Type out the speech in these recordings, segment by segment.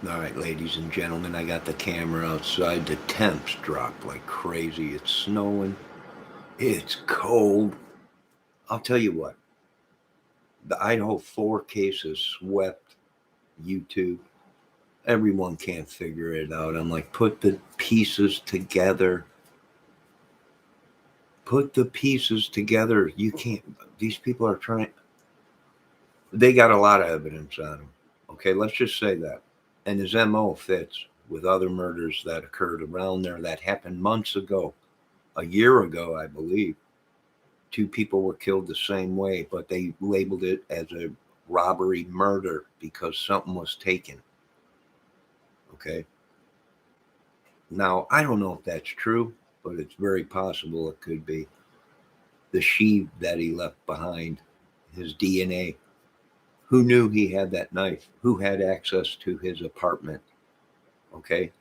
All right, ladies and gentlemen, I got the camera outside. The temps dropped like crazy. It's snowing. It's cold. I'll tell you what, the Idaho 4 cases swept YouTube. Everyone can't figure it out. I'm like, put the pieces together. Put the pieces together. You can't, these people are trying, they got a lot of evidence on him. Okay, let's just say that. And his MO fits with other murders that occurred around there that happened months ago. A year ago, I believe, two people were killed the same way, but they labeled it as a robbery murder because something was taken. Okay. Now, I don't know if that's true, but it's very possible it could be. The sheave that he left behind, his DNA. Who knew he had that knife? Who had access to his apartment? Okay.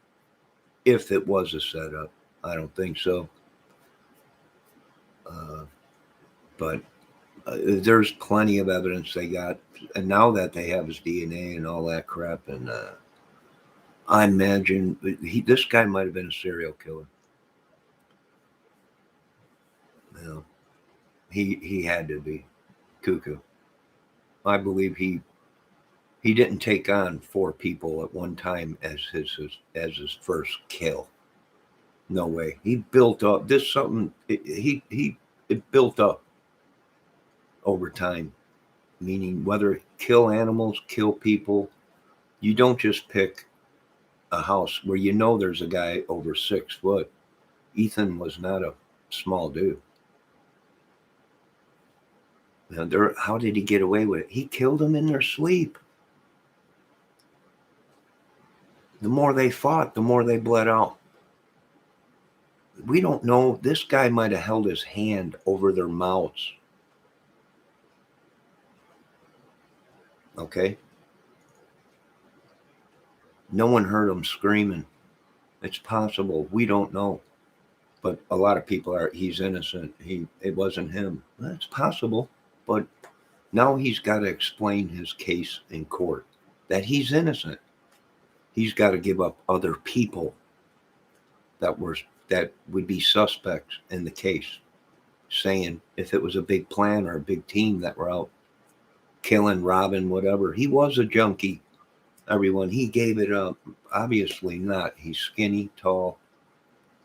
If it was a setup, I don't think so. Uh, but there's plenty of evidence they got, and now that they have his DNA and all that crap, and I imagine this guy might have been a serial killer. You know, he had to be cuckoo. I believe he didn't take on four people at one time as his first kill. No way. He built up this something. He it built up over time. Meaning whether kill animals, kill people, you don't just pick a house where you know there's a guy over 6 foot. Ethan was not a small dude. Now, how did he get away with it? He killed them in their sleep. The more they fought, the more they bled out. We don't know. This guy might have held his hand over their mouths. Okay? No one heard him screaming. It's possible. We don't know. But a lot of people are, he's innocent. It wasn't him. That's possible. But now he's got to explain his case in court that he's innocent. He's got to give up other people that were that would be suspects in the case, saying if it was a big plan or a big team that were out killing, robbing, whatever. He was a junkie. Everyone, he gave it up. Obviously not. He's skinny, tall.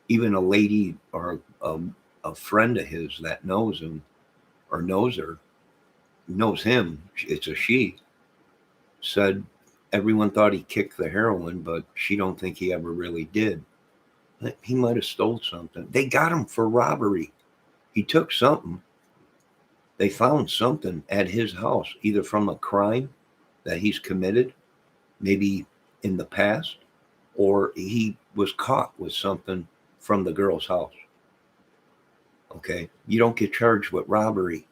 Even a lady or a friend of his that knows him or knows her, knows him. It's a she. Said everyone thought he kicked the heroin, but she don't think he ever really did. He might have stole something. They got him for robbery. He took something. They found something at his house, either from a crime that he's committed, maybe in the past, or he was caught with something from the girl's house. Okay. You don't get charged with robbery.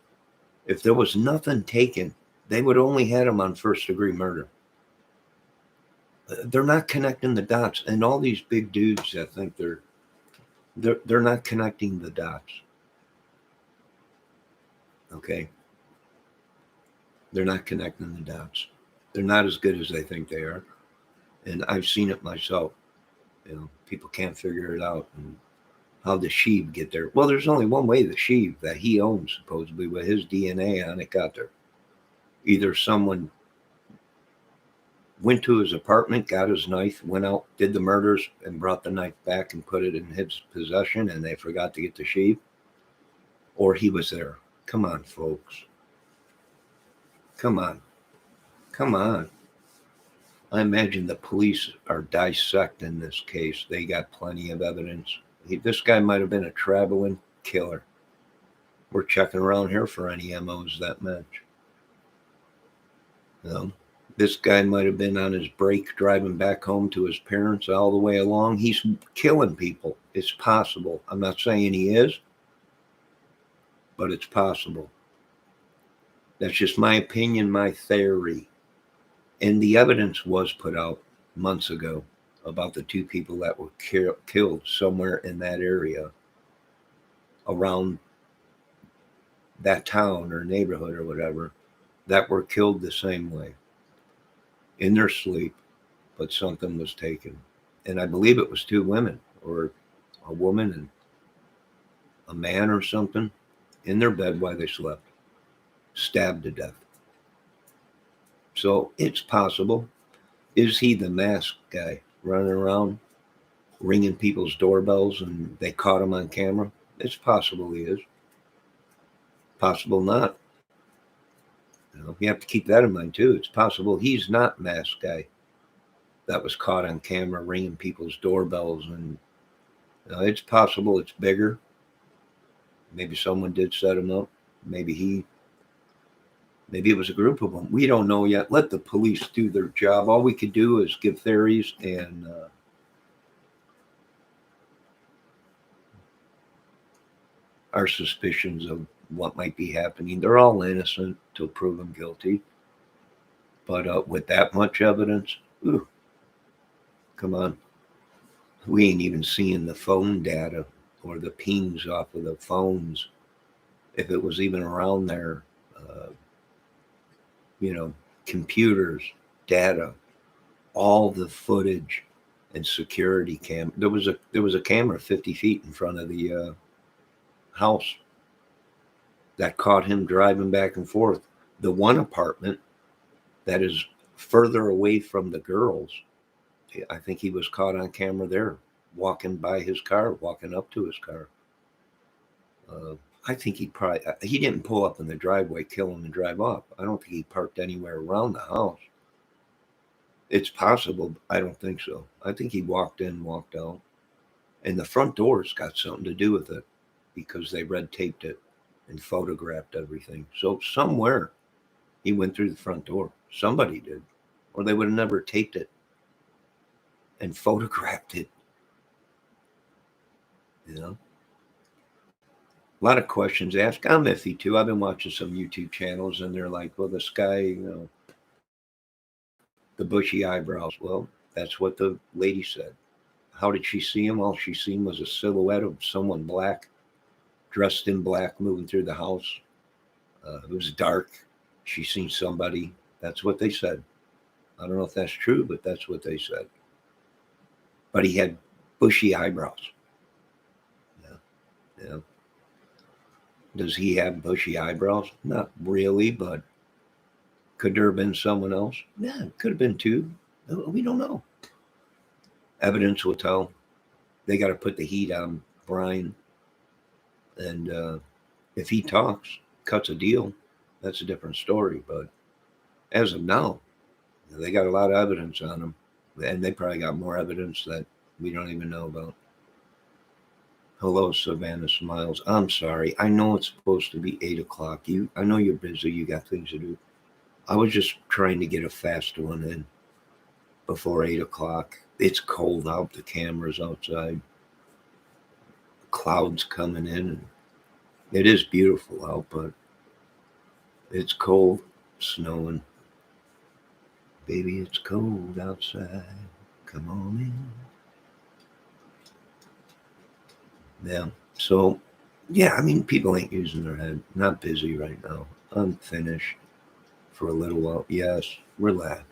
If there was nothing taken, they would only had him on first degree murder. They're not connecting the dots, and all these big dudes that think they're not connecting the dots. Okay, they're not connecting the dots. They're not as good as they think they are, and I've seen it myself. People can't figure it out, and how the sheave get there. Well, there's only one way the sheave that he owns, supposedly with his DNA on it, got there. Either someone went to his apartment, got his knife, went out, did the murders, and brought the knife back and put it in his possession, and they forgot to get the sheave, or he was there. Come on, folks. Come on. Come on. I imagine the police are dissecting this case. They got plenty of evidence. This guy might have been a traveling killer. We're checking around here for any MOs that match. You know, this guy might have been on his break driving back home to his parents all the way along. He's killing people. It's possible. I'm not saying he is, but it's possible. That's just my opinion, my theory. And the evidence was put out months ago about the two people that were killed somewhere in that area around that town or neighborhood or whatever that were killed the same way in their sleep. but something was taken. And I believe it was two women, or a woman and a man or something, in their bed while they slept, stabbed to death. So it's possible. Is he the masked guy running around ringing people's doorbells and they caught him on camera? It's possible he is. Possible not. You have to keep that in mind too. It's possible he's not masked guy that was caught on camera ringing people's doorbells, and it's possible it's bigger. Maybe someone did set him up. Maybe it was a group of them. We don't know yet. Let the police do their job. All we could do is give theories and our suspicions of what might be happening. They're all innocent till proven guilty. But with that much evidence, ooh, come on. We ain't even seeing the phone data or the pings off of the phones. If it was even around there, computers, data, all the footage and security cam. There was a camera 50 feet in front of the house that caught him driving back and forth. The one apartment that is further away from the girls, I think he was caught on camera there, walking by his car, walking up to his car. I think he didn't pull up in the driveway, kill him, and drive off. I don't think he parked anywhere around the house. It's possible. I don't think so. I think he walked in, walked out. And the front door's got something to do with it because they red taped it and photographed everything. So somewhere he went through the front door. Somebody did. Or they would have never taped it and photographed it. A lot of questions asked. I'm iffy too. I've been watching some YouTube channels and they're like, well, this guy, the bushy eyebrows. Well, that's what the lady said. How did she see him? All she seen was a silhouette of someone black, dressed in black, moving through the house. It was dark. She seen somebody. That's what they said. I don't know if that's true, but that's what they said. But he had bushy eyebrows. Yeah. Does he have bushy eyebrows? Not really, but could there have been someone else? Yeah, it could have been two. We don't know. Evidence will tell. They got to put the heat on Brian. And if he talks, cuts a deal, that's a different story. But as of now, they got a lot of evidence on him. And they probably got more evidence that we don't even know about. Hello, Savannah Smiles. I'm sorry. I know it's supposed to be 8 o'clock. I know you're busy. You got things to do. I was just trying to get a fast one in before 8 o'clock. It's cold out. The camera's outside. Clouds coming in. And it is beautiful out, but it's cold, snowing. Baby, it's cold outside. Come on in. Yeah. So, yeah, I mean, people ain't using their head. Not busy right now. I'm finished for a little while. Yes, relax.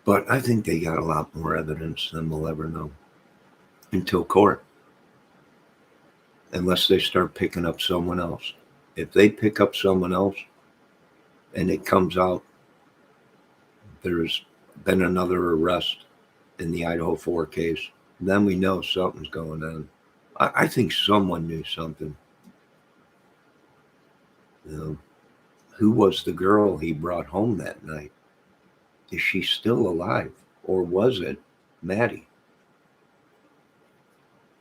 But I think they got a lot more evidence than we'll ever know until court. Unless they start picking up someone else. If they pick up someone else and it comes out there's been another arrest in the Idaho 4 case, then we know something's going on. I think someone knew something. Who was the girl he brought home that night? Is she still alive? Or was it Maddie?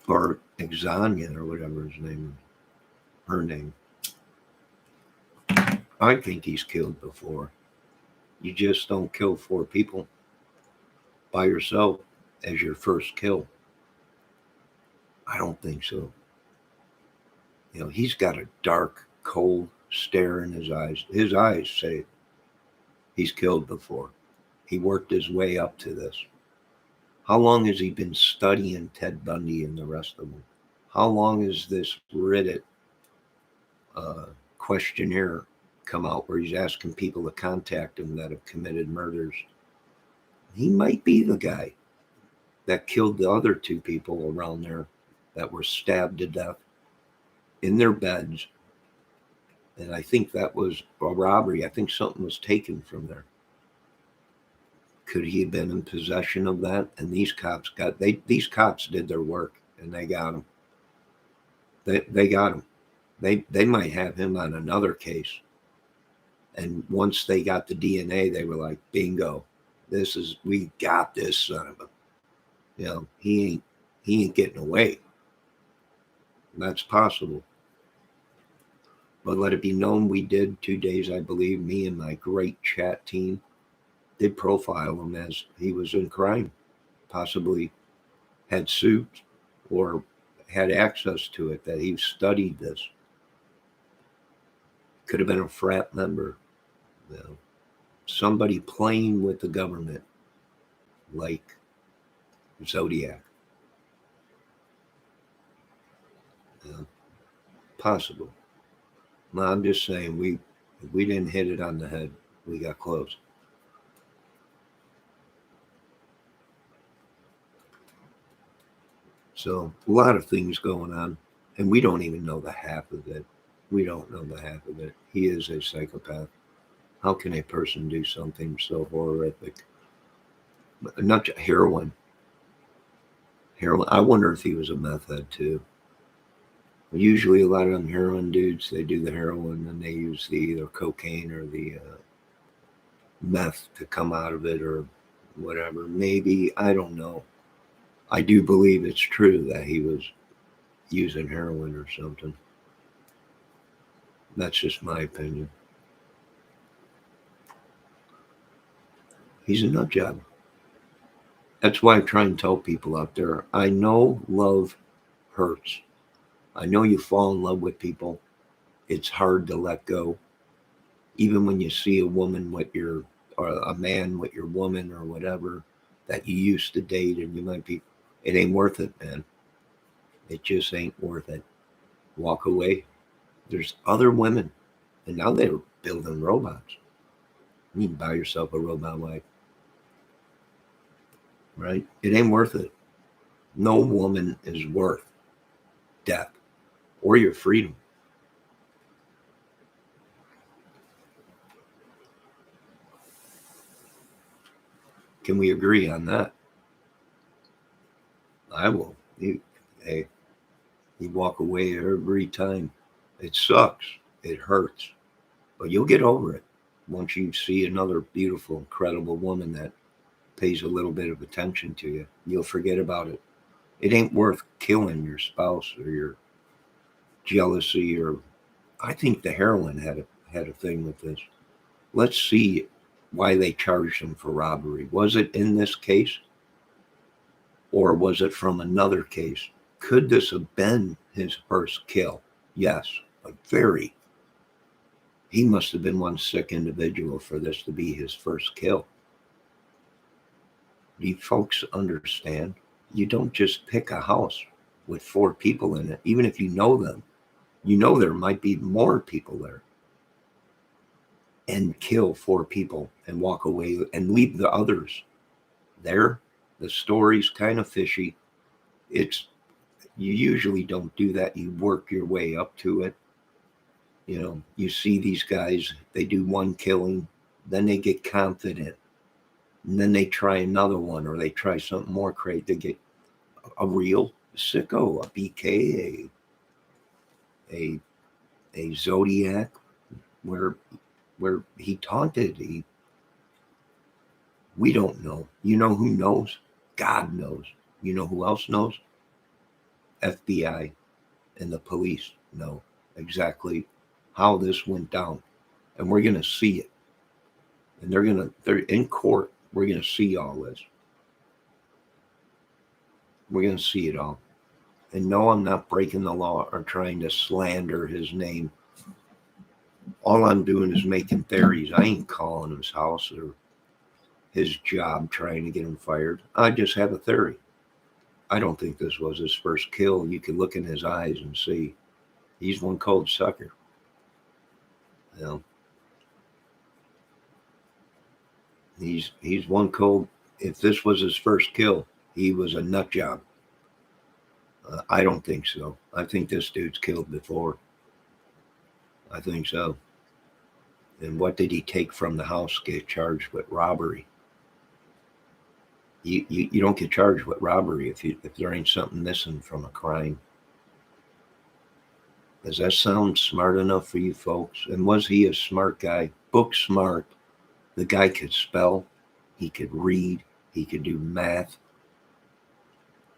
Or Exania, or whatever his name is. Her name. I think he's killed before. You just don't kill 4 people by yourself as your first kill. I don't think so. He's got a dark, cold stare in his eyes. His eyes say he's killed before. He worked his way up to this. How long has he been studying Ted Bundy and the rest of them? How long is this Reddit questionnaire come out where he's asking people to contact him that have committed murders. He might be the guy that killed the other two people around there that were stabbed to death in their beds. And I think that was a robbery. I think something was taken from there. Could he have been in possession of that? And these cops did their work and they got him. They got him. They might have him on another case. And once they got the DNA, they were like, bingo, we got this son of a, he ain't getting away. That's possible. But let it be known, we did 2 days, I believe, me and my great chat team did profile him as he was in crime, possibly had suits or had access to it, that he studied this. Could have been a frat member, somebody playing with the government like Zodiac. Possible. No, I'm just saying, we didn't hit it on the head. We got close. So a lot of things going on, and we don't even know the half of it. We don't know the half of it. He is a psychopath. How can a person do something so horrific? Not just heroin. Heroin. I wonder if he was a meth head too. Usually a lot of them heroin dudes, they do the heroin and they use the either cocaine or the meth to come out of it or whatever. Maybe, I don't know. I do believe it's true that he was using heroin or something. That's just my opinion. He's a nut job. That's why I try and tell people out there, I know love hurts. I know you fall in love with people. It's hard to let go. Even when you see a woman or a man with your woman or whatever that you used to date, and you might be, it ain't worth it, man. It just ain't worth it. Walk away. There's other women, and now they're building robots. You can buy yourself a robot wife, right? It ain't worth it. No woman is worth death or your freedom. Can we agree on that? I will. You walk away every time. It sucks. It hurts. But you'll get over it once you see another beautiful, incredible woman that pays a little bit of attention to you. You'll forget about it. It ain't worth killing your spouse or your jealousy. Or I think the heroin had a thing with this. Let's see why they charged him for robbery. Was it in this case? Or was it from another case? Could this have been his first kill? Yes, but very. He must have been one sick individual for this to be his first kill. Do you folks understand? You don't just pick a house with 4 people in it, even if you know them. You know there might be more people there. And kill 4 people and walk away and leave the others there. The story's kind of fishy. You usually don't do that. You work your way up to it. You see these guys, they do one killing, then they get confident, and then they try another one, or they try something more crazy. They get a real sicko, a BK, a Zodiac, where he taunted. We don't know. You know who knows? God knows. You know who else knows? FBI and the police know exactly how this went down, and we're going to see it. And they're in court. We're going to see all this. We're going to see it all. And no, I'm not breaking the law or trying to slander his name. All I'm doing is making theories. I ain't calling his house or his job trying to get him fired. I just have a theory. I don't think this was his first kill. You can look in his eyes and see he's one cold sucker. He's one cold. If this was his first kill, he was a nut job. I don't think so. I think this dude's killed before. I think so. And what did he take from the house? Get charged with robbery. You don't get charged with robbery if there ain't something missing from a crime. Does that sound smart enough for you folks? And was he a smart guy? Book smart. The guy could spell. He could read. He could do math.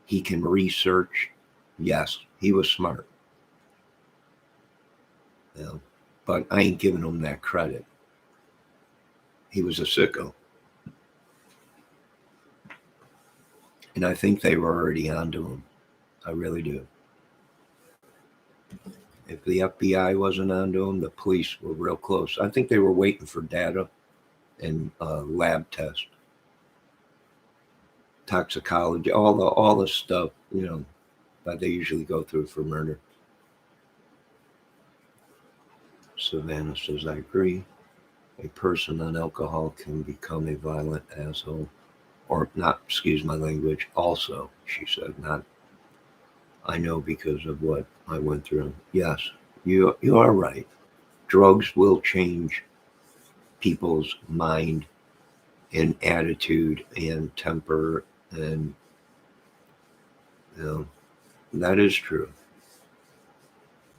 He can research. Yes, he was smart. Yeah. But I ain't giving him that credit. He was a sicko. And I think they were already onto him. I really do. If the FBI wasn't onto him, the police were real close. I think they were waiting for data and lab tests, toxicology, all the stuff, that they usually go through for murder. Savannah says, I agree. A person on alcohol can become a violent asshole. Or not, excuse my language, also, she said, not, I know because of what I went through. Yes, you are right. Drugs will change people's mind and attitude and temper, and that is true.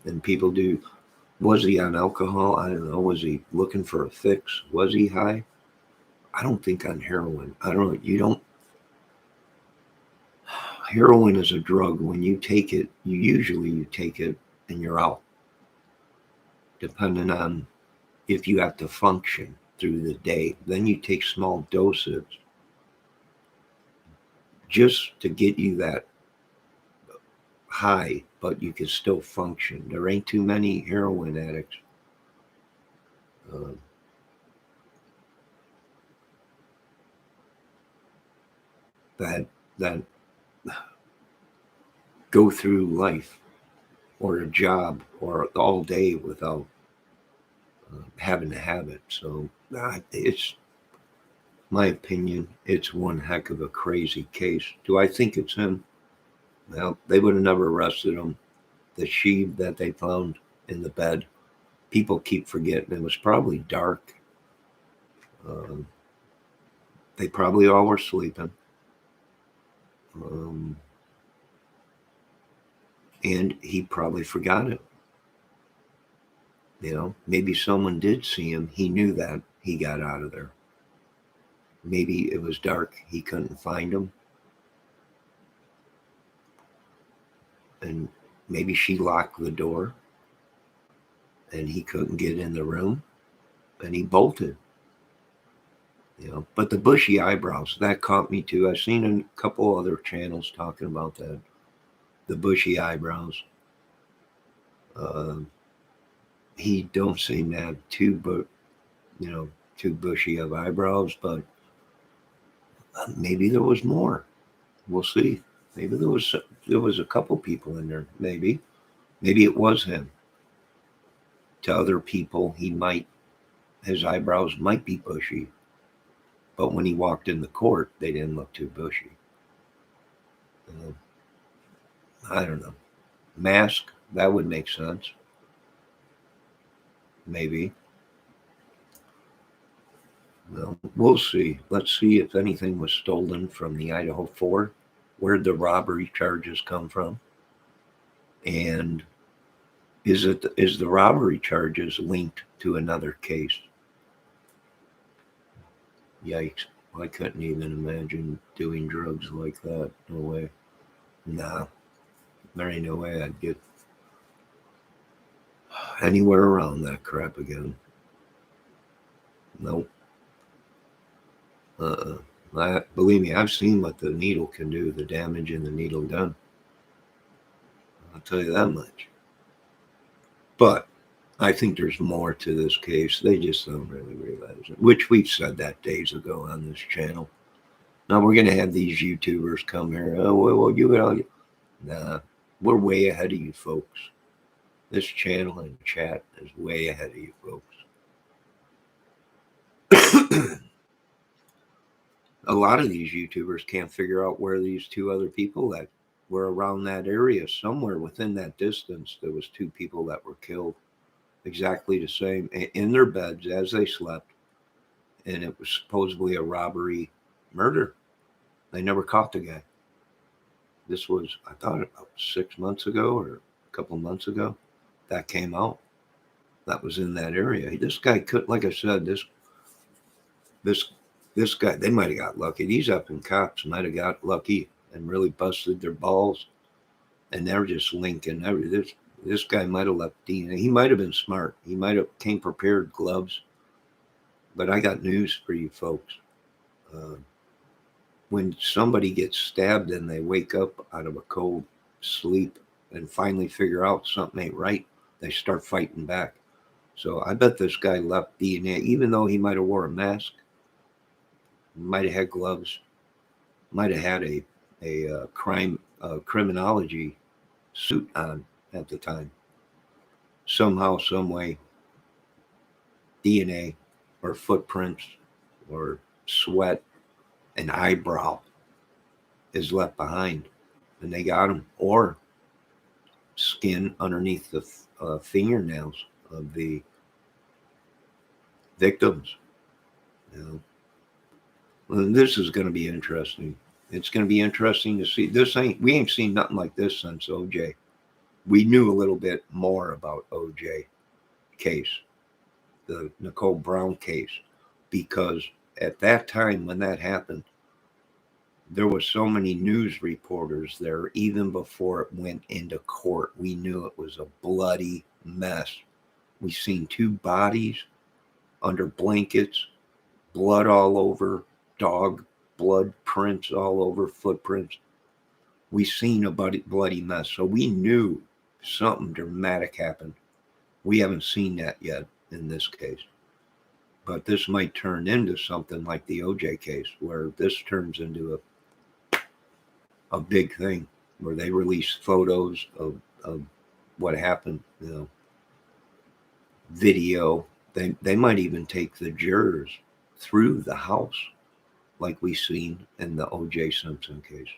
And people do. Was he on alcohol? I don't know. Was he looking for a fix? Was he high? I don't think on heroin. I don't know. You don't. Heroin is a drug. When you take it, you take it and you're out. Depending on if you have to function through the day, then you take small doses just to get you that high, but you can still function. There ain't too many heroin addicts. That go through life or a job or all day without having to have it. So it's my opinion. It's one heck of a crazy case. Do I think it's him? Well, they would have never arrested him. The sheave that they found in the bed, people keep forgetting it was probably dark. They probably all were sleeping. And he probably forgot it. Maybe someone did see him. He knew that. He got out of there. Maybe it was dark. He couldn't find him. And maybe she locked the door and he couldn't get in the room and he bolted. But the bushy eyebrows, that caught me too. I've seen a couple other channels talking about that. The bushy eyebrows. He don't seem to have too bushy of eyebrows, but maybe there was more. We'll see. Maybe there was a couple people in there. Maybe it was him. To other people, his eyebrows might be bushy, but when he walked in the court, they didn't look too bushy. I don't know. Mask, that would make sense. Maybe. Well, we'll see. Let's see if anything was stolen from the Idaho 4. Where'd the robbery charges come from? And is the robbery charges linked to another case? Yikes. I couldn't even imagine doing drugs like that. No way. Nah. There ain't no way I'd get anywhere around that crap again. Nope. Believe me, I've seen what the needle can do, the damage in the needle gun. I'll tell you that much. But I think there's more to this case. They just don't really realize it, which we've said that days ago on this channel. Now we're going to have these YouTubers come here. Oh, well, nah, we're way ahead of you folks. This channel and chat is way ahead of you folks. A lot of these YouTubers can't figure out where these two other people that were around that area, somewhere within that distance, there was two people that were killed exactly the same in their beds as they slept. And it was supposedly a robbery murder. They never caught the guy. This was, I thought, about 6 months ago or a couple months ago. That came out. That was in that area. This guy could, like I said, this this guy, they might have got lucky. These up and cops might have got lucky and really busted their balls, and they're just linking this guy might have left DNA. He might have been smart. He might have came prepared, gloves. But I got news for you folks. Uh, when somebody gets stabbed and they wake up out of a cold sleep and finally figure out something ain't right, they start fighting back. So I bet this guy left DNA, even though he might have wore a mask, might have had gloves, might have had a criminology suit on at the time. Somehow, some way, DNA or footprints or sweat and eyebrow is left behind, and they got him, or skin underneath the fingernails of the victims. You know, well, this is going to be interesting. It's going to be interesting to see. We ain't seen nothing like this since OJ. We knew a little bit more about OJ case, the Nicole Brown case, because at that time when that happened, there were so many news reporters there. Even before it went into court, we knew it was a bloody mess. We seen two bodies under blankets, blood all over, dog blood prints all over, footprints. We seen a bloody mess. So we knew something dramatic happened. We haven't seen that yet in this case. But this might turn into something like the OJ case, where this turns into a big thing, where they release photos of what happened, video. They might even take the jurors through the house, like we seen in the OJ Simpson case.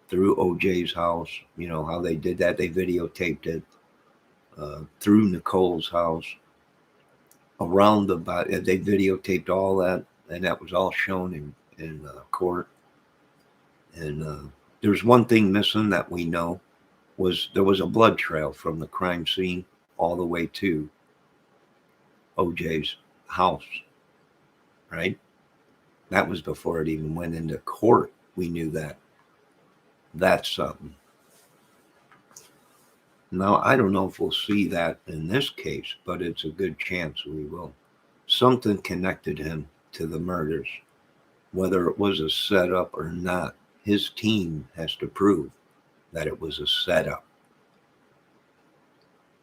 Through OJ's house, how they did that. They videotaped it through Nicole's house, around the body. They videotaped all that, and that was all shown in court. And there's one thing missing that we know there was a blood trail from the crime scene all the way to OJ's house, right? That was before it even went into court. We knew that. That's something. Now, I don't know if we'll see that in this case, but it's a good chance we will. Something connected him to the murders, whether it was a setup or not. His team has to prove that it was a setup.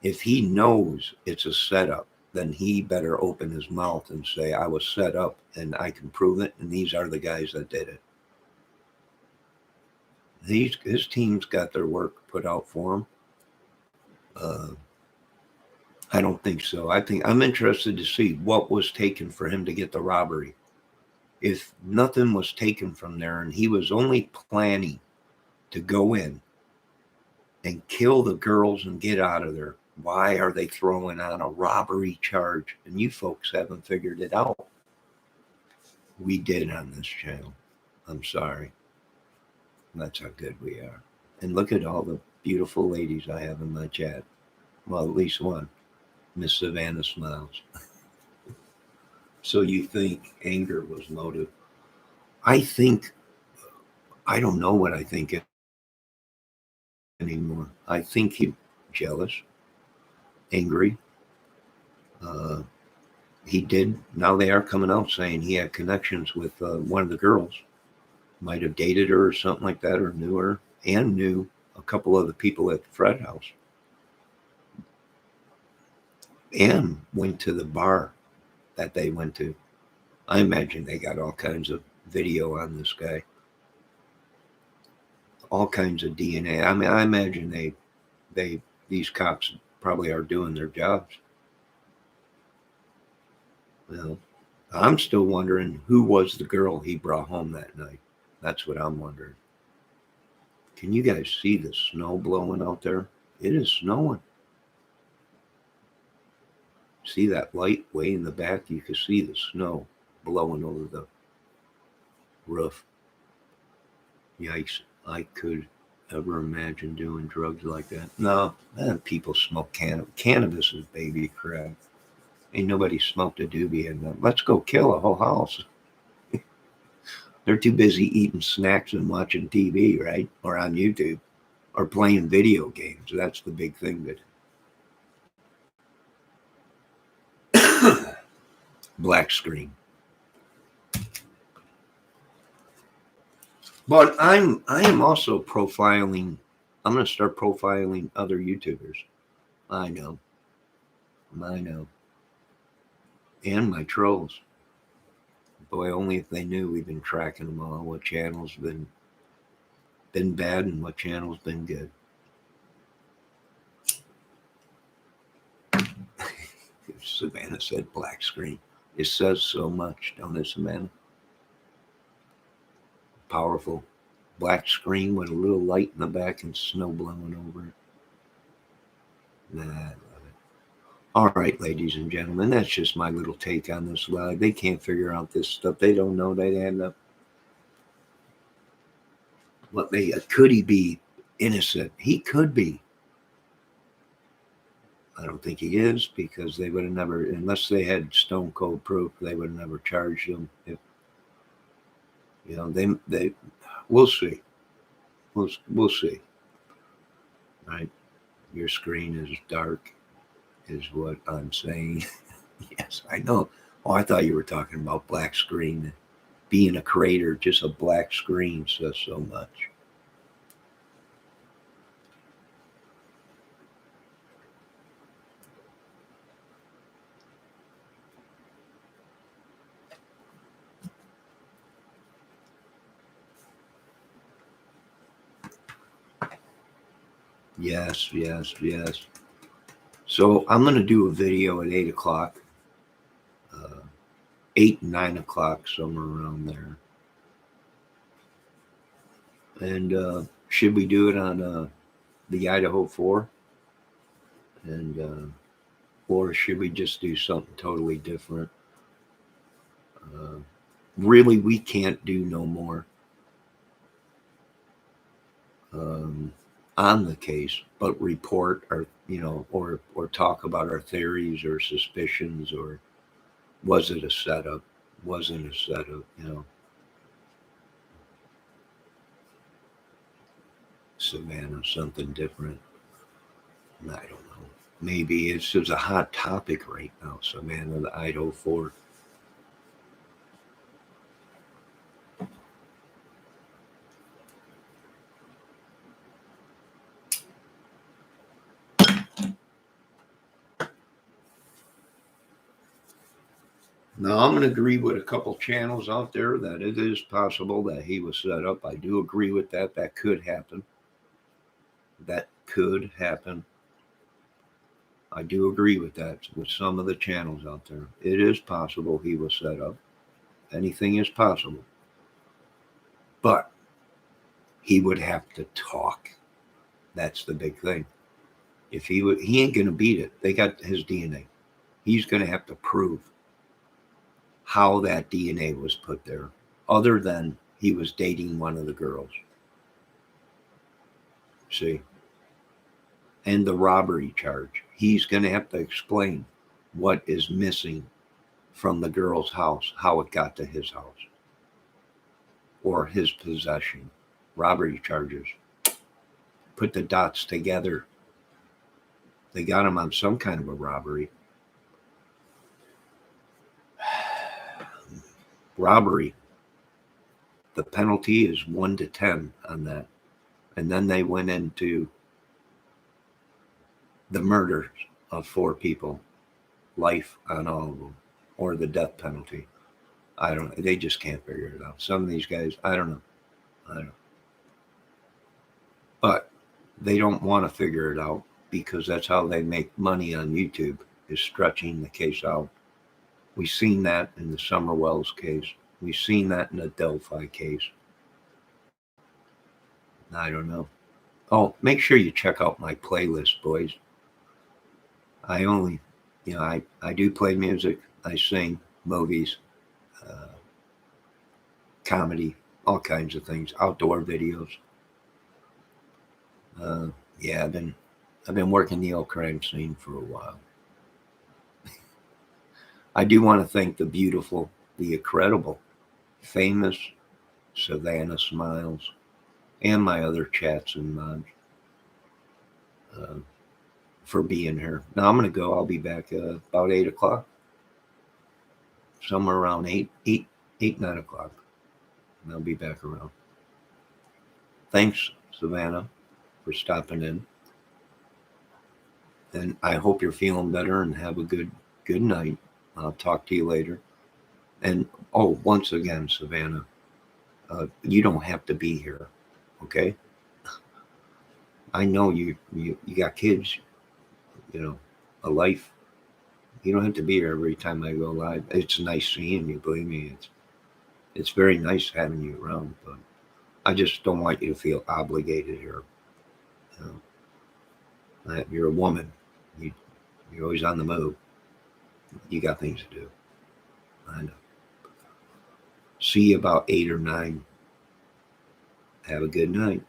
If he knows it's a setup, then he better open his mouth and say, I was set up and I can prove it, and these are the guys that did it. His team's got their work put out for him. I don't think so. I'm interested to see what was taken for him to get the robbery. If nothing was taken from there and he was only planning to go in and kill the girls and get out of there, why are they throwing on a robbery charge? And you folks haven't figured it out. We did on this channel. I'm sorry. That's how good we are. And look at all the beautiful ladies I have in my chat. Well, at least one. Miss Savannah smiles. So you think anger was motive? I don't know what I think anymore. I think he jealous, angry. He did. Now they are coming out saying he had connections with one of the girls. Might have dated her or something like that, or knew her, and knew a couple of the people at the Fred house. And went to the bar that they went to. I imagine they got all kinds of video on this guy. All kinds of DNA. I mean, I imagine these cops probably are doing their jobs. I'm still wondering who was the girl he brought home that night. That's what I'm wondering. Can you guys see the snow blowing out there? It is snowing. See that light way in the back? You can see the snow blowing over the roof. Yikes. I could ever imagine doing drugs like that. No, people smoke cannabis. Cannabis is baby crap. Ain't nobody smoked a doobie in them. Let's go kill a whole house. They're too busy eating snacks and watching TV, right? Or on YouTube. Or playing video games. That's the big thing that black screen. But I am also profiling. I'm going to start profiling other YouTubers. I know. And my trolls. Boy, only if they knew we've been tracking them all. What channels been bad and what channels been good. Savannah said black screen. It says so much, don't it, Savannah? Powerful. Black screen with a little light in the back and snow blowing over it. Nah, I love it. All right, ladies and gentlemen, that's just my little take on this. They can't figure out this stuff. They don't know. They end up. What may could he be innocent? He could be. I don't think he is, because they would have never, unless they had stone cold proof, they would have never charged him. If they, we'll see. We'll see. Right? Your screen is dark, is what I'm saying. Yes, I know. Oh, I thought you were talking about black screen. Being a creator, just a black screen says so much. Yes. So I'm going to do a video at 8 o'clock, 8, 9 o'clock, somewhere around there. And should we do it on the Idaho 4? And or should we just do something totally different? Really, we can't do no more on the case, but report our, or talk about our theories or suspicions, or was it a setup? Wasn't a setup, Savannah, something different. I don't know. Maybe it's just a hot topic right now, Savannah, the Idaho 4. Now, I'm going to agree with a couple channels out there that it is possible that he was set up. I do agree with that. That could happen. I do agree with that with some of the channels out there. It is possible he was set up. Anything is possible. But he would have to talk. That's the big thing. If he ain't going to beat it. They got his DNA. He's going to have to prove how that DNA was put there, other than he was dating one of the girls. See? And the robbery charge. He's going to have to explain what is missing from the girl's house, how it got to his house, or his possession. Robbery charges. Put the dots together. They got him on some kind of a robbery. Robbery. The penalty is 1 to 10 on that. And then they went into the murder of 4 people, life on all of them, or the death penalty. I don't know. They just can't figure it out. Some of these guys, I don't know. But they don't want to figure it out, because that's how they make money on YouTube, is stretching the case out. We've seen that in the Summerwells case. We've seen that in the Delphi case. I don't know. Oh, make sure you check out my playlist, boys. I only, I do play music. I sing, movies, uh, comedy, all kinds of things, outdoor videos. Uh, yeah, I've been working the old crime scene for a while. I do want to thank the beautiful, the incredible, famous Savannah Smiles and my other chats and mods uh, for being here. Now I'm going to go. I'll be back about 8 o'clock, somewhere around 9 o'clock. And I'll be back around. Thanks, Savannah, for stopping in. And I hope you're feeling better and have a good night. I'll talk to you later. And once again, Savannah, you don't have to be here, okay? I know you got kids, a life. You don't have to be here every time I go live. It's nice seeing you. Believe me, it's very nice having you around. But I just don't want you to feel obligated here. You're a woman. You're always on the move. You got things to do. I know. See you about 8 or 9. Have a good night.